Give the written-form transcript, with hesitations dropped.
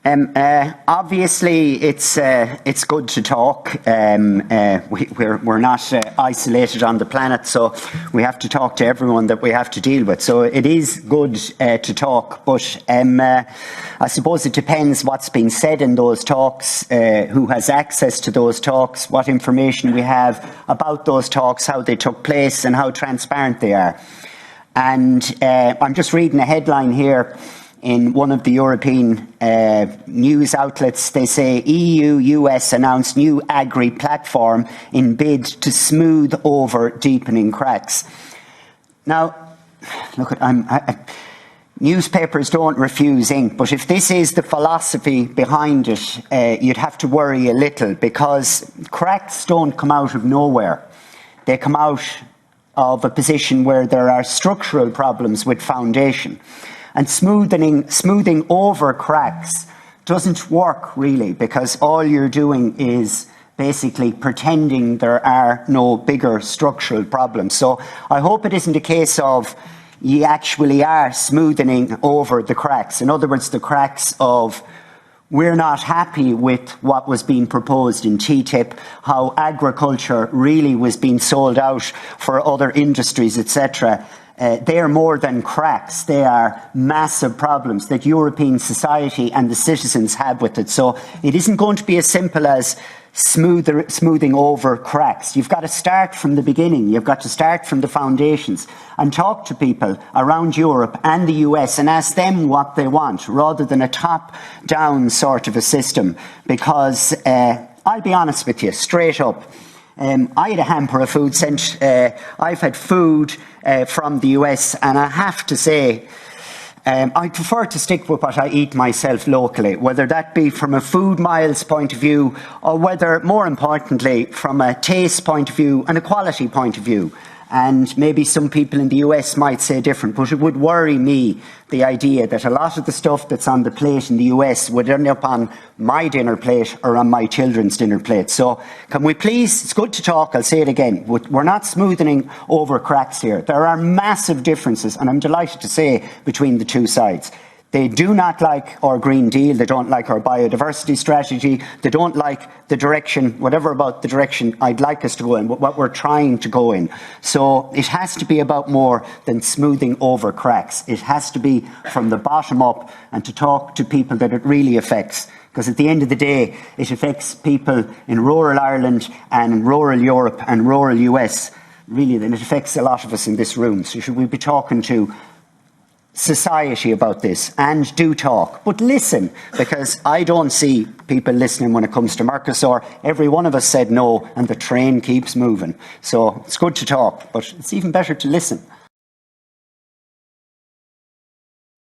Obviously, it's good to talk. We're not isolated on the planet, so we have to talk to everyone that we have to deal with. So it is good to talk, but I suppose it depends what's been said in those talks, who has access to those talks, what information we have about those talks, how they took place, and how transparent they are. And I'm just reading a headline here. In one of the European news outlets, they say EU-US announced new agri-platform in bid to smooth over deepening cracks. Now, look, newspapers don't refuse ink, but if this is the philosophy behind it, you'd have to worry a little, because cracks don't come out of nowhere. They come out of a position where there are structural problems with foundation. And smoothing over cracks doesn't work really, because all you're doing is basically pretending there are no bigger structural problems. So I hope it isn't a case of you actually are smoothing over the cracks. In other words, the cracks of we're not happy with what was being proposed in TTIP, how agriculture really was being sold out for other industries, etc. They are more than cracks. They are massive problems that European society and the citizens have with it. So it isn't going to be as simple as smoothing over cracks. You've got to start from the beginning. You've got to start from the foundations and talk to people around Europe and the US and ask them what they want, rather than a top-down sort of a system. Because I'll be honest with you, straight up, I had a hamper of food sent. I've had food from the US, and I have to say, I prefer to stick with what I eat myself locally, whether that be from a food miles point of view, or whether, more importantly, from a taste point of view and a quality point of view. And maybe some people in the US might say different, but it would worry me, the idea that a lot of the stuff that's on the plate in the US would end up on my dinner plate or on my children's dinner plate. So can we please, it's good to talk, I'll say it again, we're not smoothing over cracks here. There are massive differences, and I'm delighted to say, between the two sides. They do not like our Green Deal, they don't like our biodiversity strategy, they don't like the direction, whatever about the direction I'd like us to go in, what we're trying to go in. So it has to be about more than smoothing over cracks. It has to be from the bottom up, and to talk to people that it really affects. Because at the end of the day, it affects people in rural Ireland and rural Europe and rural US, really, then it affects a lot of us in this room. So should we be talking to society about this? And do talk, but listen, because I don't see people listening when it comes to Mercosur. Every one of us said no, and the train keeps moving. So it's good to talk, but it's even better to listen.